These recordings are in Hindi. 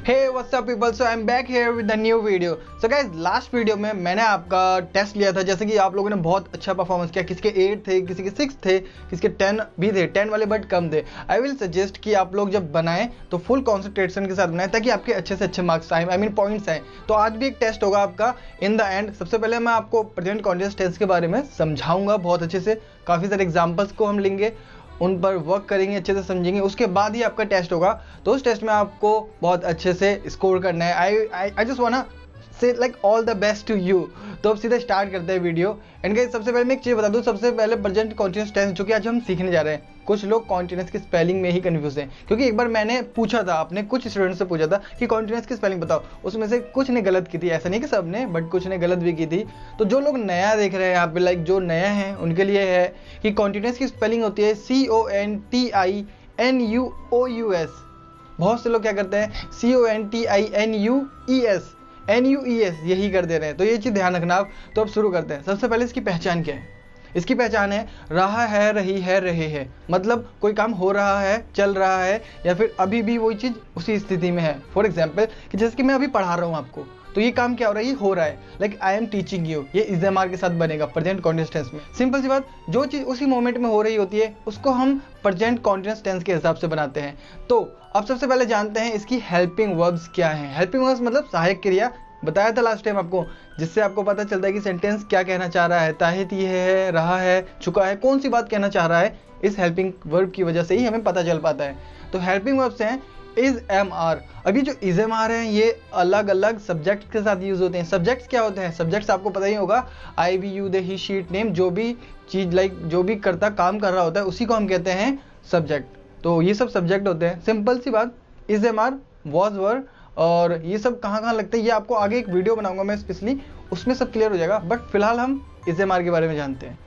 Hey, what's up people? So I'm back here with the new video. So guys, last video में मैंने आपका टेस्ट लिया था, जैसे कि आप लोगों ने बहुत अच्छा परफॉर्मेंस किया। किसी के 8 थे, किसी के 6 थे, किसी के 10 भी थे, 10 वाले बट कम थे। आई विल सजेस्ट कि आप लोग जब बनाएं तो फुल कॉन्सेंट्रेशन के साथ बनाएं ताकि आपके अच्छे से अच्छे मार्क्स आए, आई मीन पॉइंट्स आए। तो आज भी एक टेस्ट होगा आपका इन द एंड। सबसे पहले मैं आपको प्रेजेंट कॉन्टिन्यूअस टेंस के बारे में समझाऊंगा बहुत अच्छे से। काफ़ी सारे एग्जाम्पल्स को हम लेंगे, उन पर वर्क करेंगे, अच्छे से समझेंगे, उसके बाद ही आपका टेस्ट होगा। तो उस टेस्ट में आपको बहुत अच्छे से स्कोर करना है। I just want say like all the best to you. तो अब सीधा स्टार्ट करते हैं वीडियो। एंड गाइस, सबसे पहले मैं एक चीज़ बता दूं। सबसे पहले प्रेजेंट कॉन्टिन्यूअस टेंस जो कि आज हम सीखने जा रहे हैं। कुछ लोग कॉन्टिन्यूअस की स्पेलिंग में ही कंफ्यूज हैं, क्योंकि एक बार मैंने पूछा था, अपने कुछ स्टूडेंट्स से पूछा था कि कॉन्टिन्यूअस की स्पेलिंग बताओ। उसमें से कुछ ने गलत की थी, ऐसा नहीं कि सब ने, बट कुछ ने गलत भी की थी। तो जो लोग नया देख रहे हैं यहाँ पे, लाइक जो नया है उनके लिए है कि कॉन्टिन्यूअस की स्पेलिंग होती है CONTINUOUS। बहुत से लोग क्या करते हैं CONTINUES यही कर दे रहे हैं। तो ये चीज़ ध्यान रखना आप। तो अब शुरू करते हैं। सबसे पहले इसकी पहचान क्या है? इसकी पहचान है रहा है, रही है, रहे है। मतलब कोई काम हो रहा है, चल रहा है, या फिर अभी भी वही चीज़ उसी स्थिति में है। फॉर एग्जाम्पल कि जैसे कि मैं अभी पढ़ा रहा हूँ आपको, तो ये काम क्या हो रहा है? ये हो रहा है। Like I am teaching you, ये इज एम आर के साथ बनेगा प्रेजेंट कॉन्टिन्यूअस टेंस में। सिंपल सी बात, जो चीज़ उसी मोमेंट में हो रही होती है उसको हम प्रेजेंट कॉन्टिन्यूअस टेंस के हिसाब से बनाते हैं। तो अब सबसे पहले जानते हैं इसकी हेल्पिंग वर्ब्स क्या हैं। हेल्पिंग वर्ब्स मतलब सहायक क्रिया। बताया था लास्ट टाइम आपको, जिससे आपको पता चलता है कि सेंटेंस क्या कहना चाह रहा है। ताहित ये है, रहा है, चुका है, कौन सी बात कहना चाह रहा है, इस हेल्पिंग वर्ब की वजह से ही हमें पता चल पाता है। तो हेल्पिंग वर्ब्स हैं इज एम आर। अभी जो इज एम आर हैं ये अलग अलग सब्जेक्ट के साथ यूज होते हैं। सब्जेक्ट्स क्या होते हैं? सब्जेक्ट्स आपको पता ही होगा, I, we, you, they, he, she, it, name. जो भी चीज़ लाइक जो भी करता काम कर रहा होता है उसी को हम कहते हैं सब्जेक्ट। तो ये सब सब्जेक्ट होते हैं। सिंपल सी बात, इज एम आर, वॉज, वर, और ये सब कहाँ कहाँ लगते हैं ये आपको आगे एक वीडियो बनाऊंगा मैं स्पेशली, उसमें सब क्लियर हो जाएगा। बट फिलहाल हम इज एम आर के बारे में जानते हैं।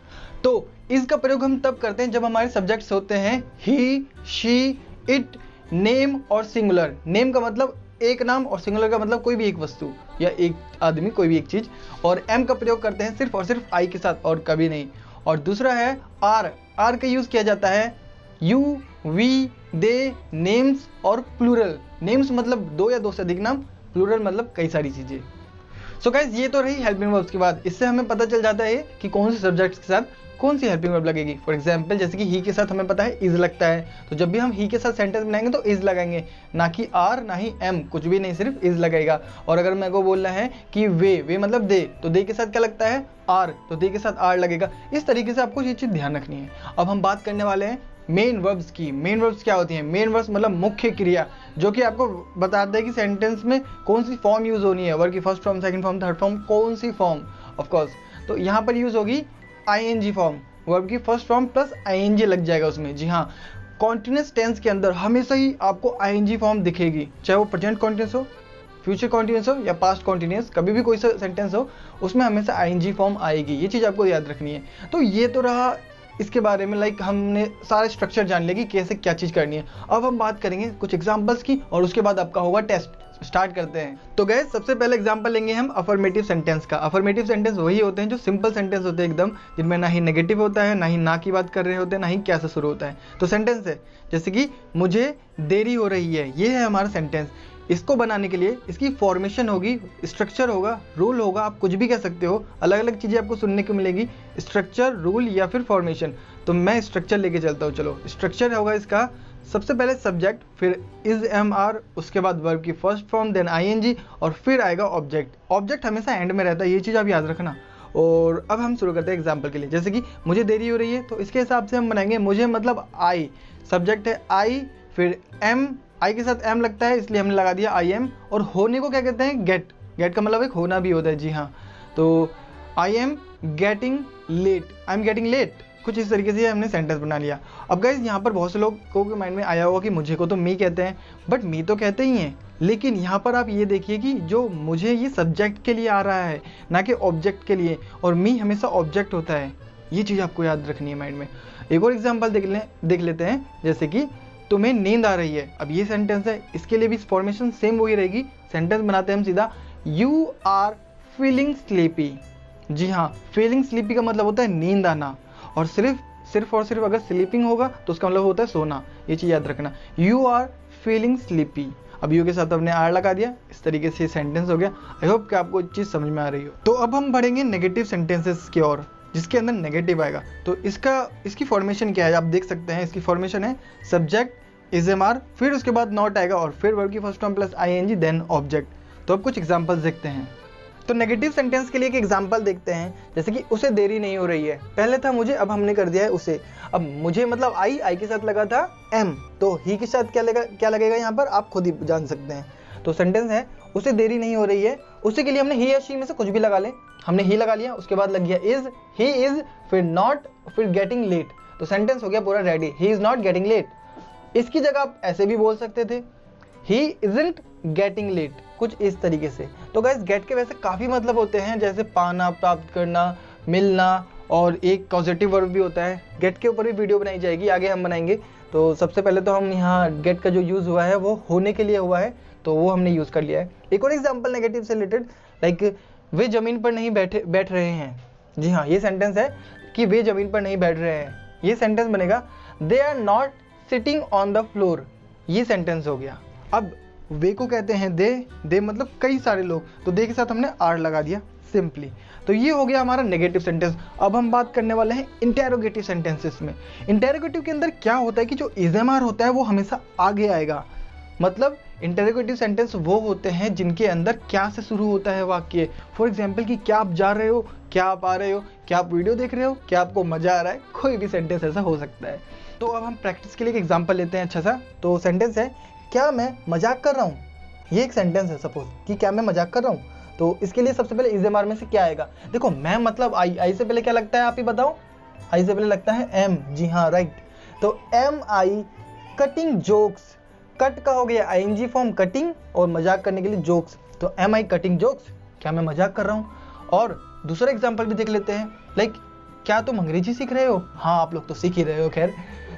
तो इसका प्रयोग हम तब करते हैं जब हमारे सब्जेक्ट्स होते हैं ही, शी, इट, नेम और सिंगुलर। नेम का मतलब एक नाम और सिंगुलर का मतलब कोई भी एक वस्तु या एक आदमी, कोई भी एक चीज़। और एम का प्रयोग करते हैं सिर्फ और सिर्फ आई के साथ और कभी नहीं। और दूसरा है आर। आर का यूज़ किया जाता है यू, वी, दे, नेम्स और प्लूरल। नेम्स मतलब दो या दो से अधिक नाम, प्लूरल मतलब कई सारी चीज़ें। सो गाइस, ये तो रही हेल्पिंग वर्ब्स की बात। इससे हमें पता चल जाता है कि कौन से सब्जेक्ट्स के साथ कौन सी हेल्पिंग वर्ब लगेगी। फॉर एग्जाम्पल जैसे कि ही के साथ हमें पता है इज लगता है, तो जब भी हम ही के साथ सेंटेंस बनाएंगे तो इज लगाएंगे, ना कि आर ना ही एम, कुछ भी नहीं, सिर्फ इज लगेगा। और अगर मेरे को बोलना है कि वे मतलब दे, तो दे के साथ क्या लगता है? आर, तो दे के साथ आर लगेगा। इस तरीके से आपको ये चीज़ ध्यान रखनी है। अब हम बात करने वाले हैं मेन वर्ब्स की। मेन वर्ब्स क्या होती हैं? मेन वर्ब्स मतलब मुख्य क्रिया, जो कि आपको बताते हैं कि सेंटेंस में कौन सी फॉर्म यूज होनी है। वर्ब की first form, second form, third form, कौन सी फॉर्म। ऑफ कोर्स तो यहाँ पर यूज होगी आईएनजी फॉर्म। वर्ब की फर्स्ट फॉर्म प्लस आईएनजी लग जाएगा उसमें। जी हाँ, कॉन्टिन्यूअस टेंस के अंदर हमेशा ही आपको आईएनजी फॉर्म दिखेगी, चाहे वो प्रेजेंट कॉन्टिन्यूअस हो, फ्यूचर कॉन्टिन्यूअस हो या पास्ट कॉन्टिन्यूअस। कभी भी कोई सा सेंटेंस हो उसमें हमेशा आईएनजी फॉर्म आएगी। ये चीज़ आपको याद रखनी है। तो ये तो रहा इसके बारे में, लाइक हमने सारे स्ट्रक्चर जान लिया कि कैसे क्या चीज़ करनी है। अब हम बात करेंगे कुछ एग्जांपल्स की और उसके बाद आपका होगा टेस्ट। स्टार्ट करते हैं। तो गाइस, सबसे पहले एग्जांपल लेंगे हम अफर्मेटिव सेंटेंस का। अफर्मेटिव सेंटेंस वही होते हैं जो सिंपल सेंटेंस होते हैं एकदम, जिनमें ना ही नेगेटिव होता है, ना ही ना की बात कर रहे होते हैं, ना ही क्या से शुरू होता है। तो सेंटेंस है जैसे कि मुझे देरी हो रही है, ये है हमारा सेंटेंस। इसको बनाने के लिए इसकी फॉर्मेशन होगी, स्ट्रक्चर होगा, रूल होगा, आप कुछ भी कह सकते हो। अलग अलग चीज़ें आपको सुनने को मिलेगी, स्ट्रक्चर, रूल या फिर फॉर्मेशन। तो मैं स्ट्रक्चर लेके चलता हूँ। चलो, स्ट्रक्चर होगा इसका सबसे पहले सब्जेक्ट, फिर इज एम आर, उसके बाद वर्ब की फर्स्ट फॉर्म, देन आईएनजी, और फिर आएगा ऑब्जेक्ट। ऑब्जेक्ट हमेशा एंड में रहता है, ये चीज़ आप याद रखना। और अब हम शुरू करते हैं एग्जाम्पल के लिए। जैसे कि मुझे देरी हो रही है, तो इसके हिसाब से हम बनाएंगे मुझे मतलब आई, सब्जेक्ट है आई, फिर एम, आई के साथ एम लगता है इसलिए हमने लगा दिया आई एम। और होने को क्या कहते हैं? गेट। गेट का मतलब एक होना भी होता है। जी हाँ, तो I am getting late, I am getting late. कुछ इस तरीके से हमने सेंटेंस बना लिया। अब गाइस, यहाँ पर बहुत से लोगों के माइंड में आया होगा कि मुझे को तो मी कहते हैं, बट मी तो कहते ही हैं। लेकिन यहाँ पर आप ये देखिए कि जो मुझे ये सब्जेक्ट के लिए आ रहा है, ना कि ऑब्जेक्ट के लिए, और मी हमेशा ऑब्जेक्ट होता है। ये चीज़ आपको याद रखनी है माइंड में। एक और एग्जाम्पल देख लेते हैं। जैसे कि तुम्हें नींद आ रही है, अब ये सेंटेंस है, इसके लिए भी फॉर्मेशन सेम वही रहेगी। सेंटेंस बनाते हैं हम सीधा, यू आर फीलिंग स्लीपी। जी हाँ, फीलिंग स्लीपी का मतलब होता है नींद आना, और सिर्फ और सिर्फ अगर स्लीपिंग होगा तो उसका मतलब होता है सोना। ये चीज़ याद रखना, यू आर फीलिंग स्लीपी। अब यू के साथ हमने आर लगा दिया, इस तरीके से सेंटेंस हो गया। आई होप कि आपको चीज़ समझ में आ रही हो। तो अब हम बढ़ेंगे नेगेटिव सेंटेंसेस की ओर, जिसके अंदर नेगेटिव आएगा। तो इसकी फॉर्मेशन क्या है आप देख सकते हैं। इसकी फॉर्मेशन है सब्जेक्ट इज एम आर, फिर उसके बाद नॉट आएगा और फिर वर्ब की first form plus I N G then object. तो अब कुछ एग्जाम्पल्स देखते हैं। तो नेगेटिव सेंटेंस के लिए एक एग्जाम्पल देखते हैं, जैसे कि उसे देरी नहीं हो रही है। पहले था मुझे, अब हमने कर दिया है उसे। अब मुझे मतलब आई के साथ लगा था एम, तो ही के साथ क्या लगेगा यहाँ पर आप खुद ही जान सकते हैं। तो सेंटेंस है उसे देरी नहीं हो रही है, उसी के लिए हमने ही या शी में से कुछ भी लगा ले। हमने ही लगा लिया, उसके बाद लग गया इज, ही इज, फिर नॉट, फिर गेटिंग लेट। तो सेंटेंस हो गया पूरा ready, he is not getting late. इसकी जगह आप ऐसे भी बोल सकते थे, ही इजंट गेटिंग लेट, कुछ इस तरीके से। तो गाइस गेट के वैसे काफ़ी मतलब होते हैं, जैसे पाना, प्राप्त करना, मिलना, और एक पॉजिटिव वर्ब भी होता है। गेट के ऊपर भी वीडियो बनाई जाएगी, आगे हम बनाएंगे। तो सबसे पहले तो हम यहाँ गेट का जो यूज़ हुआ है वो होने के लिए हुआ है, तो वो हमने यूज़ कर लिया है। एक और एग्जाम्पल नेगेटिव से रिलेटेड, लाइक वे ज़मीन पर नहीं बैठ रहे हैं। जी हाँ, ये सेंटेंस है कि वे ज़मीन पर नहीं बैठ रहे हैं। ये सेंटेंस बनेगा they are not sitting on the floor. ये सेंटेंस हो गया। अब वे को कहते हैं दे मतलब कई सारे लोग, तो दे के साथ हमने आर लगा दिया सिंपली। तो ये हो गया हमारा नेगेटिव सेंटेंस। अब हम बात करने वाले हैं इंटेरोगेटिव सेंटेंसेस में। इंटेरोगेटिव के अंदर क्या होता है कि जो इज़एमआर होता है वो हमेशा आगे आएगा। मतलब इंटेरोगेटिव सेंटेंस वो होते हैं जिनके अंदर क्या से शुरू होता है वाक्य। फॉर एग्जाम्पल कि क्या आप जा रहे हो, क्या आप आ रहे हो, क्या आप वीडियो देख रहे हो, क्या आपको मजा आ रहा है, कोई भी सेंटेंस ऐसा हो सकता है। तो अब हम प्रैक्टिस के लिए एक एग्जाम्पल लेते हैं अच्छा सा। तो सेंटेंस है क्या मैं मजाक कर रहा हूँ। ये एक सेंटेंस है सपोज कि क्या मैं मजाक कर रहा हूँ। तो इसके लिए सबसे पहले इज़एमआर में से क्या आएगा। देखो मैं मतलब आई से पहले क्या लगता है आप ही बताओ। आई से पहले लगता है एम। जी हाँ राइट। तो एम आई कटिंग जोक्स। कट का हो गया आईएनजी फॉर्म कटिंग, और मजाक करने के लिए जोक्स। तो एम आई कटिंग जोक्स, क्या मैं मजाक कर रहा हूँ। और दूसरा एग्जाम्पल भी देख लेते हैं, लाइक क्या तुम अंग्रेजी सीख रहे हो। हाँ आप लोग तो सीख ही रहे हो खैर।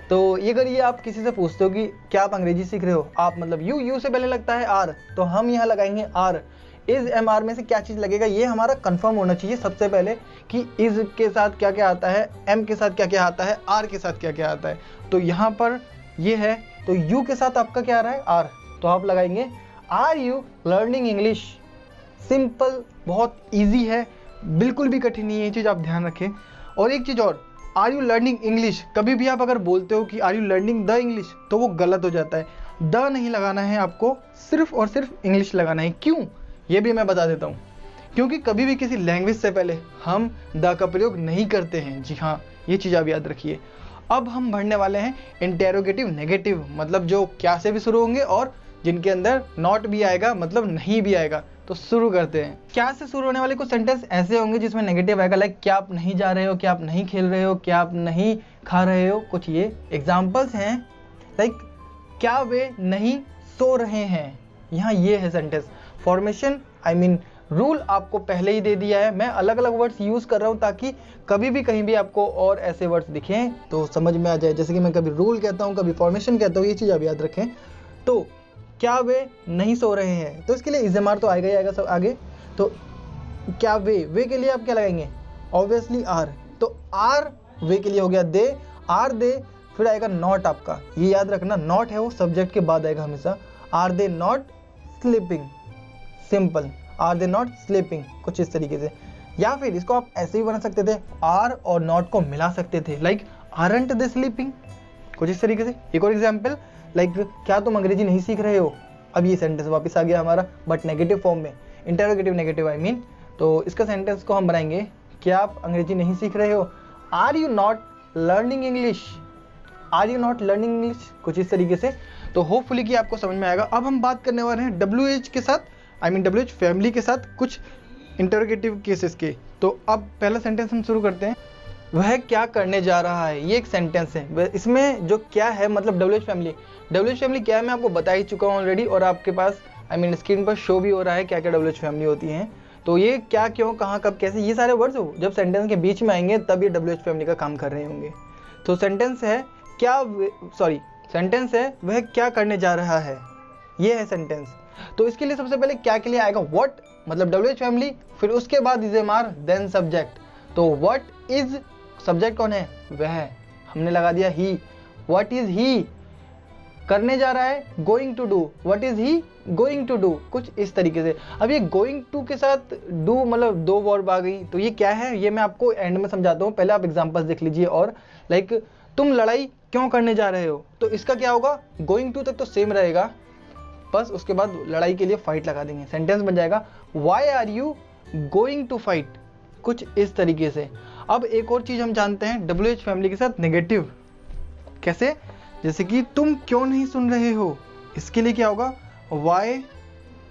तो ये अगर ये आप किसी से पूछते हो कि क्या आप अंग्रेजी सीख रहे हो, आप मतलब यू से पहले लगता है आर, तो हम यहाँ लगाएंगे आर। इज एम आर में से क्या चीज़ लगेगा ये हमारा कंफर्म होना चाहिए सबसे पहले कि इज के साथ क्या क्या आता है, एम के साथ क्या क्या आता है, आर के साथ क्या क्या आता है। तो यहाँ पर ये है, तो यू के साथ आपका क्या आ रहा है आर, तो आप लगाएंगे are you learning English. Simple, बहुत ईजी है, बिल्कुल भी कठिन नहीं है, ये चीज़ आप ध्यान रखें। और एक चीज़ और, आर यू लर्निंग इंग्लिश, कभी भी आप अगर बोलते हो कि are you learning the English तो वो गलत हो जाता है। द नहीं लगाना है आपको, सिर्फ और सिर्फ इंग्लिश लगाना है। क्यों, ये भी मैं बता देता हूँ। क्योंकि कभी भी किसी लैंग्वेज से पहले हम द का प्रयोग नहीं करते हैं। जी हाँ, ये चीज़ आप याद रखिए। अब हम बढ़ने वाले हैं इंटेरोगेटिव नेगेटिव, मतलब जो क्या से भी शुरू होंगे और जिनके अंदर नॉट भी आएगा, मतलब नहीं भी आएगा। तो शुरू करते हैं। क्या से शुरू होने वाले कुछ सेंटेंस ऐसे होंगे जिसमें नेगेटिव आएगा, लाइक क्या आप नहीं जा रहे हो, क्या आप नहीं खेल रहे हो, क्या आप नहीं खा रहे हो। कुछ ये एग्जाम्पल्स हैं, लाइक क्या वे नहीं सो रहे हैं। यहाँ ये है sentence. Formation I mean rule आपको पहले ही दे दिया है। मैं अलग अलग वर्ड्स यूज़ कर रहा हूँ ताकि कभी भी कहीं भी आपको और ऐसे वर्ड्स दिखें तो समझ में आ जाए। जैसे कि मैं कभी रूल कहता हूँ, कभी फॉर्मेशन कहता हूँ, ये चीज़ आप याद रखें। तो क्या वे नहीं सो रहे हैं, तो इसके लिए इज़एमआर तो आएगा ही आएगा सब आगे। तो क्या वे के लिए आप क्या लगाएंगे, ऑब्वियसली आर। तो आर वे के लिए हो गया दे, आर दे, फिर आएगा नॉट आपका। ये याद रखना, नॉट है वो सब्जेक्ट के बाद आएगा हमेशा। Are they not sleeping, simple, are they not sleeping, कुछ इस तरीके से। या फिर इसको आप ऐसे भी बना सकते थे, आर और नॉट को मिला सकते थे, लाइक आरंट दे स्लीपिंग, कुछ इस तरीके से। एक और एग्जाम्पल, लाइक क्या तुम अंग्रेजी नहीं सीख रहे हो। अब ये सेंटेंस वापस आ गया हमारा, बट नेगेटिव फॉर्म में, इंटेरोगेटिव नेगेटिव आई मीन। तो इसका सेंटेंस को हम बनाएंगे, क्या आप अंग्रेजी नहीं सीख रहे हो। Are you not learning English, are you not learning English, कुछ इस तरीके से। तो होपफुली कि आपको समझ में आएगा। अब हम बात करने वाले हैं WH के साथ, आई मीन WH फैमिली के साथ कुछ इंटरोगेटिव केसेस के। तो अब पहला सेंटेंस हम शुरू करते हैं। वह क्या करने जा रहा है, ये एक सेंटेंस है। इसमें जो क्या है मतलब WH फैमिली, WH फैमिली क्या है मैं आपको बता ही चुका हूँ ऑलरेडी, और आपके पास आई मीन स्क्रीन पर शो भी हो रहा है क्या क्या WH फैमिली होती हैं। तो ये क्या, क्यों, कहाँ, कब, कैसे, ये सारे वर्ड्स हो जब सेंटेंस के बीच में आएंगे तब ये WH फैमिली का काम कर रहे होंगे। तो सेंटेंस है सेंटेंस है वह क्या करने जा रहा है, ये है सेंटेंस। तो इसके लिए सबसे पहले क्या के लिए आएगा व्हाट, मतलब WH फैमिली, फिर उसके बाद इज़एमआर देन सब्जेक्ट। तो व्हाट इज, सब्जेक्ट कौन है, वह, हमने लगा दिया ही। व्हाट इज ही, करने जा रहा है, going to do, what is he going to do, कुछ इस तरीके से। अब ये गोइंग टू के साथ डू मतलब दो वर्ब आ गई, तो ये क्या है ये मैं आपको एंड में समझाता हूँ, पहले आप एग्जांपल्स देख लीजिए। और लाइक तुम लड़ाई क्यों करने जा रहे हो, तो इसका क्या होगा, गोइंग टू तक तो सेम रहेगा, बस उसके बाद लड़ाई के लिए फाइट लगा देंगे, सेंटेंस बन जाएगा why are you going to fight, कुछ इस तरीके से। अब एक और चीज हम जानते हैं WH फैमिली के साथ नेगेटिव, कैसे, जैसे कि तुम क्यों नहीं सुन रहे हो, इसके लिए क्या होगा, why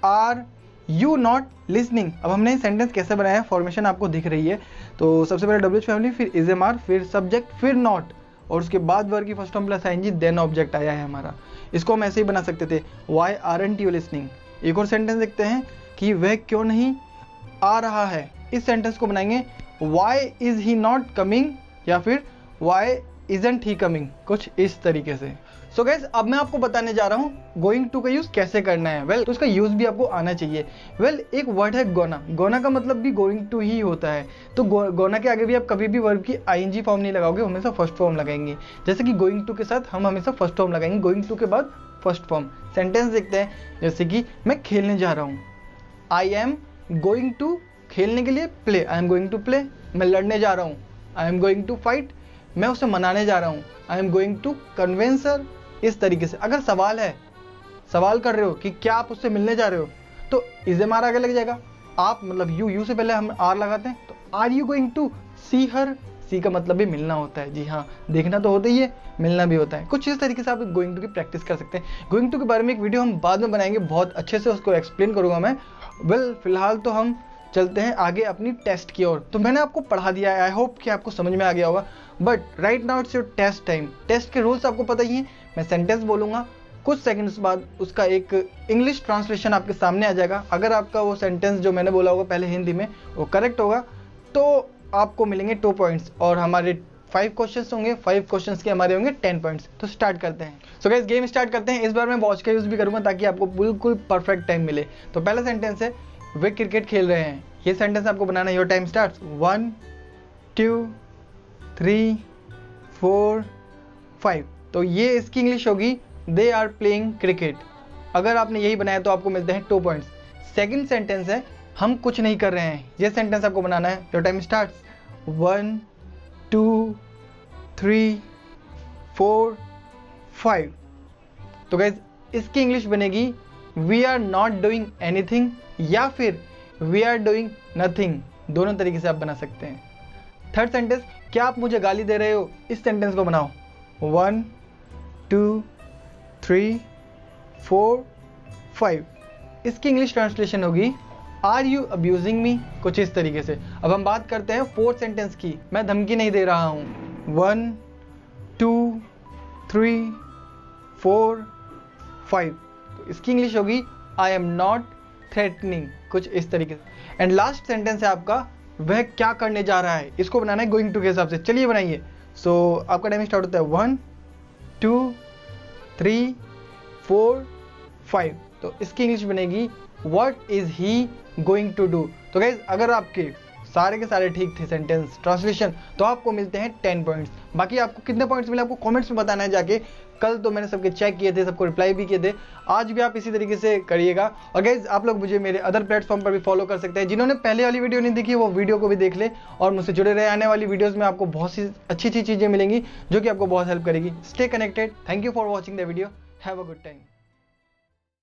are you not listening. अब हमने सेंटेंस कैसे बनाया है, फॉर्मेशन आपको दिख रही है। तो सबसे पहले WH फैमिली, फिर इज एम आर, फिर सब्जेक्ट, फिर नॉट, और उसके बाद वर्ब की first form plus ING, then object आया है हमारा। इसको हम ऐसे ही बना सकते थे, वाई आरंट यू लिसनिंग। एक और सेंटेंस देखते हैं कि वह क्यों नहीं आ रहा है, इस सेंटेंस को बनाएंगे why is he not coming, या फिर वाई इजंट ही कमिंग, कुछ इस तरीके से। सो गाइस, अब मैं आपको बताने जा रहा हूँ गोइंग टू का यूज कैसे करना है। वेल तो उसका यूज भी आपको आना चाहिए। वेल एक वर्ड है गोना, गोना का मतलब भी गोइंग टू ही होता है। तो गोना के आगे भी आप कभी भी वर्ब की आईएनजी फॉर्म नहीं लगाओगे, हमेशा फर्स्ट फॉर्म लगाएंगे। जैसे कि गोइंग टू के साथ हम हमेशा फर्स्ट फॉर्म लगाएंगे, गोइंग टू के बाद फर्स्ट फॉर्म। सेंटेंस देखते हैं, जैसे कि मैं खेलने जा रहा हूँ, आई एम गोइंग टू, खेलने के लिए play, I am going to play. मैं लड़ने जा रहा हूँ, I am going to fight. मैं उसे मनाने जा रहा हूँ, I am going to convince her. इस तरीके से अगर सवाल है, सवाल कर रहे हो कि क्या आप उससे मिलने जा रहे हो, तो इज एम आर आगे लग जाएगा। आप मतलब यू से पहले हम आर लगाते हैं, तो आर यू गोइंग टू सी हर, सी का मतलब भी मिलना होता है। जी हाँ, देखना तो होता ही है, मिलना भी होता है। कुछ इस तरीके से आप गोइंग टू की प्रैक्टिस कर सकते हैं। गोइंग टू के बारे में एक वीडियो हम बाद में बनाएंगे, बहुत अच्छे से उसको एक्सप्लेन करूंगा मैं। वेल फिलहाल तो हम चलते हैं आगे अपनी टेस्ट की ओर। तो मैंने आपको पढ़ा दिया है, आई होप कि आपको समझ में आ गया होगा। But right now it's your test time. Test के रूल्स आपको पता ही है, मैं सेंटेंस बोलूंगा, कुछ सेकंड्स बाद उसका एक इंग्लिश ट्रांसलेशन आपके सामने आ जाएगा। अगर आपका वो सेंटेंस जो मैंने बोला होगा पहले हिंदी में वो करेक्ट होगा, तो आपको मिलेंगे 2 पॉइंट्स, और हमारे 5 क्वेश्चंस होंगे, 5 क्वेश्चंस के हमारे होंगे 10 पॉइंट्स। तो स्टार्ट करते हैं। सो गाइस गेम स्टार्ट करते हैं। इस बार मैं वॉच का यूज भी करूंगा ताकि आपको बिल्कुल परफेक्ट टाइम मिले। तो पहला सेंटेंस है, वे क्रिकेट खेल रहे हैं। ये सेंटेंस आपको बनाना है। Your time starts. 1 2 3 4 5। तो ये इसकी इंग्लिश होगी, दे आर प्लेइंग क्रिकेट। अगर आपने यही बनाया तो आपको मिलते हैं 2 पॉइंट्स। सेकंड सेंटेंस है, हम कुछ नहीं कर रहे हैं। ये सेंटेंस आपको बनाना है। Your time starts. 1 2 3 4 5। तो गाइज इसकी इंग्लिश बनेगी, we are not doing anything, या फिर वी आर डूइंग नथिंग। दोनों तरीके से आप बना सकते हैं। थर्ड सेंटेंस, क्या आप मुझे गाली दे रहे हो? इस सेंटेंस को बनाओ। 1 2 3 4 5। इसकी इंग्लिश ट्रांसलेशन होगी, आर यू अब्यूजिंग मी? कुछ इस तरीके से। अब हम बात करते हैं फोर्थ सेंटेंस की, मैं धमकी नहीं दे रहा हूँ। 1 2 3 4 5। तो इसकी इंग्लिश होगी, आई एम नॉट थ्रेटनिंग, कुछ इस तरीके से। एंड लास्ट सेंटेंस है आपका, वह क्या करने जा रहा है? इसको बनाना है गोइंग टू के हिसाब से। चलिए बनाइए। सो आपका टाइम स्टार्ट होता है 1 2 3 4 5। तो इसकी इंग्लिश बनेगी, what is he going to do? तो गाइज अगर आपके सारे के सारे ठीक थे सेंटेंस ट्रांसलेशन, तो आपको मिलते हैं 10 पॉइंट्स। बाकी आपको कितने पॉइंट्स मिले आपको कमेंट्स में बताना है जाके। कल तो मैंने सबके चेक किए थे, सबको रिप्लाई भी किए थे। आज भी आप इसी तरीके से करिएगा। और गाइज आप लोग मुझे मेरे अदर प्लेटफॉर्म पर भी फॉलो कर सकते हैं। जिन्होंने पहले वाली वीडियो नहीं देखी वो वीडियो को भी देख ले, और मुझसे जुड़े रहे। आने वाली वीडियोज़ में आपको बहुत सी अच्छी चीज़ें मिलेंगी जो कि आपको बहुत हेल्प करेगी। Stay connected. Thank you for watching the video. Have a good time.